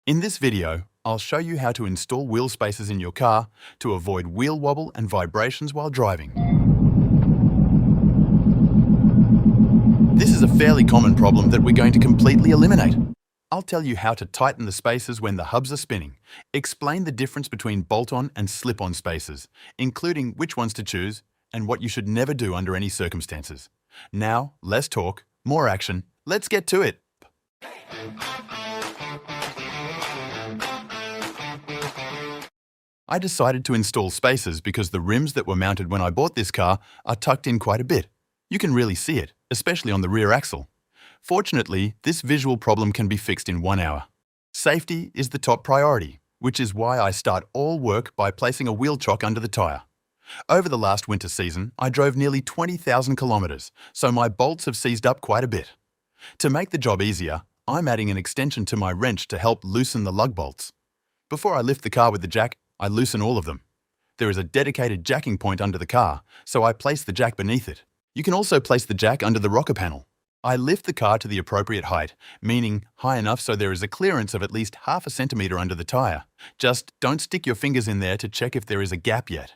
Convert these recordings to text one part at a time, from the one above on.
In this video, I'll show you how to install wheel spacers in your car to avoid wheel wobble and vibrations while driving. This is a fairly common problem that we're going to completely eliminate. I'll tell you how to tighten the spacers when the hubs are spinning, explain the difference between bolt-on and slip-on spacers, including which ones to choose and what you should never do under any circumstances. Now, less talk, more action. Let's get to it. I decided to install spacers because the rims that were mounted when I bought this car are tucked in quite a bit. You can really see it, especially on the rear axle. Fortunately, this visual problem can be fixed in 1 hour. Safety is the top priority, which is why I start all work by placing a wheel chock under the tyre. Over the last winter season, I drove nearly 20,000 kilometres, so my bolts have seized up quite a bit. To make the job easier, I'm adding an extension to my wrench to help loosen the lug bolts. Before I lift the car with the jack, I loosen all of them. There is a dedicated jacking point under the car, so I place the jack beneath it. You can also place the jack under the rocker panel. I lift the car to the appropriate height, meaning high enough so there is a clearance of at least half a centimetre under the tyre. Just don't stick your fingers in there to check if there is a gap yet.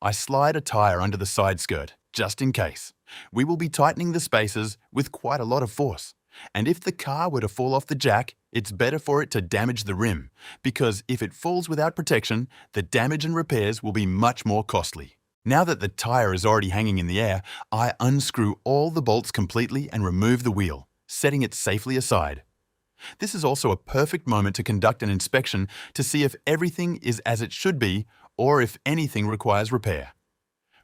I slide a tyre under the side skirt, just in case. We will be tightening the spacers with quite a lot of force. And if the car were to fall off the jack, it's better for it to damage the rim, because if it falls without protection, the damage and repairs will be much more costly. Now that the tyre is already hanging in the air, I unscrew all the bolts completely and remove the wheel, setting it safely aside. This is also a perfect moment to conduct an inspection to see if everything is as it should be or if anything requires repair.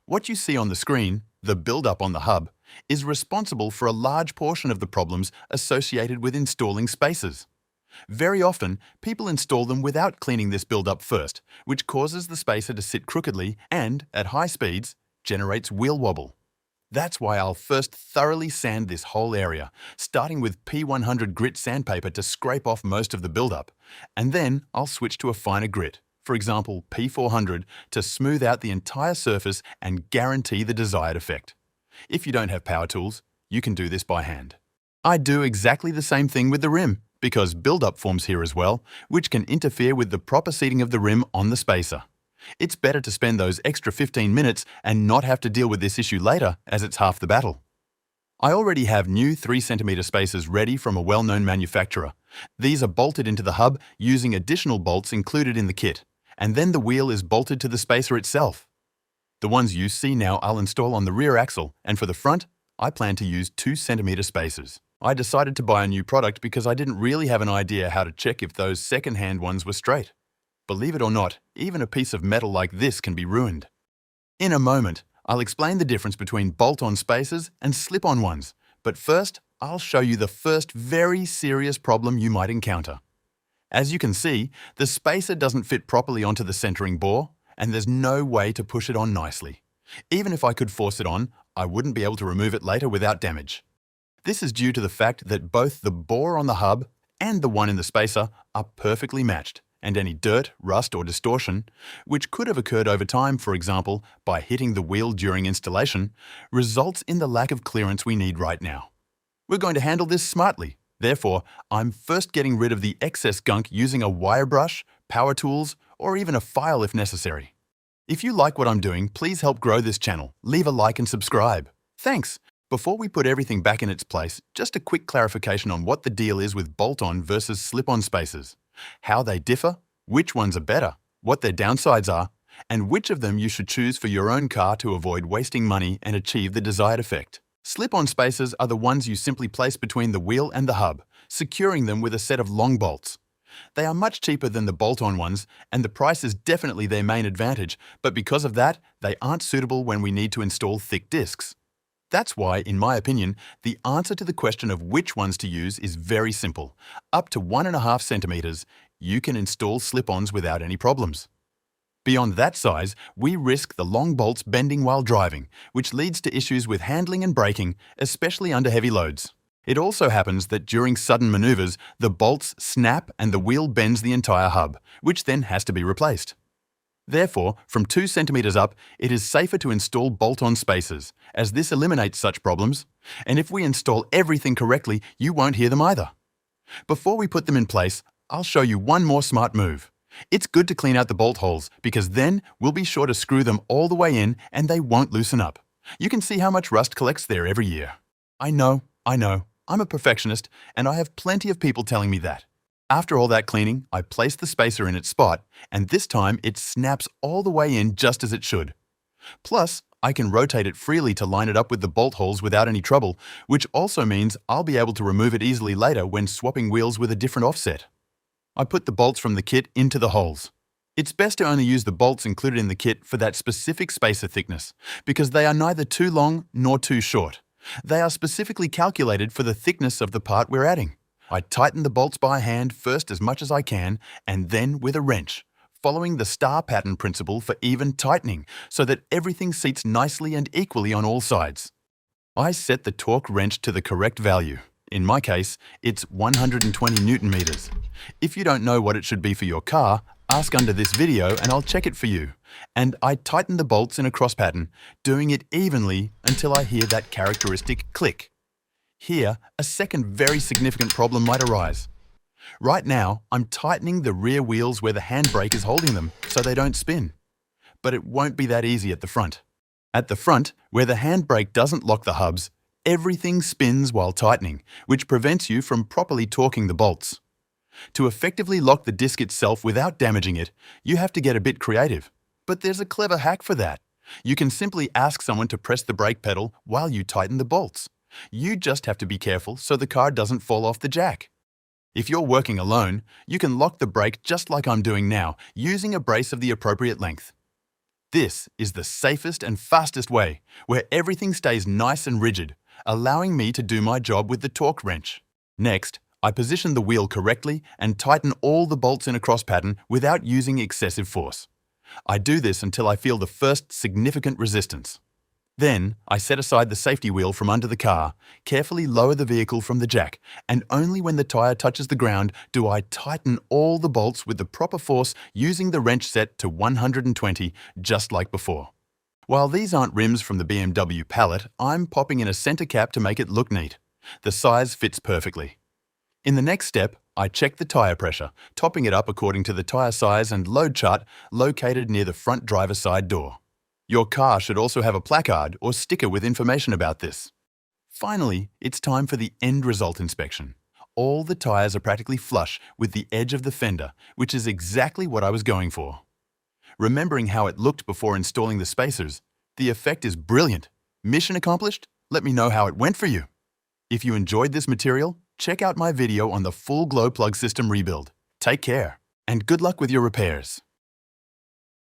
What you see on the screen, the build-up on the hub, is responsible for a large portion of the problems associated with installing spacers. Very often, people install them without cleaning this build-up first, which causes the spacer to sit crookedly and, at high speeds, generates wheel wobble. That's why I'll first thoroughly sand this whole area, starting with P100 grit sandpaper to scrape off most of the build-up, and then I'll switch to a finer grit, for example P400, to smooth out the entire surface and guarantee the desired effect. If you don't have power tools, you can do this by hand. I do exactly the same thing with the rim, because build-up forms here as well, which can interfere with the proper seating of the rim on the spacer. It's better to spend those extra 15 minutes and not have to deal with this issue later, as it's half the battle. I already have new 3cm spacers ready from a well-known manufacturer. These are bolted into the hub using additional bolts included in the kit, and then the wheel is bolted to the spacer itself. The ones you see now I'll install on the rear axle, and for the front, I plan to use 2cm spacers. I decided to buy a new product because I didn't really have an idea how to check if those second-hand ones were straight. Believe it or not, even a piece of metal like this can be ruined. In a moment, I'll explain the difference between bolt-on spacers and slip-on ones, but first, I'll show you the first very serious problem you might encounter. As you can see, the spacer doesn't fit properly onto the centering bore, and there's no way to push it on nicely. Even if I could force it on, I wouldn't be able to remove it later without damage. This is due to the fact that both the bore on the hub and the one in the spacer are perfectly matched, and any dirt, rust or distortion, which could have occurred over time, for example, by hitting the wheel during installation, results in the lack of clearance we need right now. We're going to handle this smartly. Therefore, I'm first getting rid of the excess gunk using a wire brush, power tools, or even a file if necessary. If you like what I'm doing, please help grow this channel. Leave a like and subscribe. Thanks! Before we put everything back in its place, just a quick clarification on what the deal is with bolt-on versus slip-on spacers, how they differ, which ones are better, what their downsides are, and which of them you should choose for your own car to avoid wasting money and achieve the desired effect. Slip-on spacers are the ones you simply place between the wheel and the hub, securing them with a set of long bolts. They are much cheaper than the bolt-on ones, and the price is definitely their main advantage, but because of that, they aren't suitable when we need to install thick discs. That's why, in my opinion, the answer to the question of which ones to use is very simple. Up to 1.5 centimeters, you can install slip-ons without any problems. Beyond that size, we risk the long bolts bending while driving, which leads to issues with handling and braking, especially under heavy loads. It also happens that during sudden maneuvers, the bolts snap and the wheel bends the entire hub, which then has to be replaced. Therefore, from 2 centimeters up, it is safer to install bolt-on spacers, as this eliminates such problems, and if we install everything correctly, you won't hear them either. Before we put them in place, I'll show you one more smart move. It's good to clean out the bolt holes because then we'll be sure to screw them all the way in and they won't loosen up. You can see how much rust collects there every year. I know. I'm a perfectionist and I have plenty of people telling me that. After all that cleaning, I place the spacer in its spot and this time it snaps all the way in just as it should. Plus, I can rotate it freely to line it up with the bolt holes without any trouble, which also means I'll be able to remove it easily later when swapping wheels with a different offset. I put the bolts from the kit into the holes. It's best to only use the bolts included in the kit for that specific spacer thickness, because they are neither too long nor too short. They are specifically calculated for the thickness of the part we're adding. I tighten the bolts by hand first as much as I can, and then with a wrench, following the star pattern principle for even tightening so that everything seats nicely and equally on all sides. I set the torque wrench to the correct value. In my case, it's 120 Newton meters. If you don't know what it should be for your car, ask under this video and I'll check it for you. And I tighten the bolts in a cross pattern, doing it evenly until I hear that characteristic click. Here, a second very significant problem might arise. Right now, I'm tightening the rear wheels where the handbrake is holding them so they don't spin. But it won't be that easy at the front. At the front, where the handbrake doesn't lock the hubs, everything spins while tightening, which prevents you from properly torquing the bolts. To effectively lock the disc itself without damaging it, you have to get a bit creative. But there's a clever hack for that. You can simply ask someone to press the brake pedal while you tighten the bolts. You just have to be careful so the car doesn't fall off the jack. If you're working alone, you can lock the brake just like I'm doing now, using a brace of the appropriate length. This is the safest and fastest way, where everything stays nice and rigid, allowing me to do my job with the torque wrench. Next, I position the wheel correctly and tighten all the bolts in a cross pattern without using excessive force. I do this until I feel the first significant resistance. Then, I set aside the safety wheel from under the car, carefully lower the vehicle from the jack, and only when the tyre touches the ground do I tighten all the bolts with the proper force using the wrench set to 120, just like before. While these aren't rims from the BMW palette, I'm popping in a centre cap to make it look neat. The size fits perfectly. In the next step, I check the tyre pressure, topping it up according to the tyre size and load chart located near the front driver's side door. Your car should also have a placard or sticker with information about this. Finally, it's time for the end result inspection. All the tyres are practically flush with the edge of the fender, which is exactly what I was going for. Remembering how it looked before installing the spacers, the effect is brilliant. Mission accomplished? Let me know how it went for you. If you enjoyed this material, check out my video on the full glow plug system rebuild. Take care, and good luck with your repairs.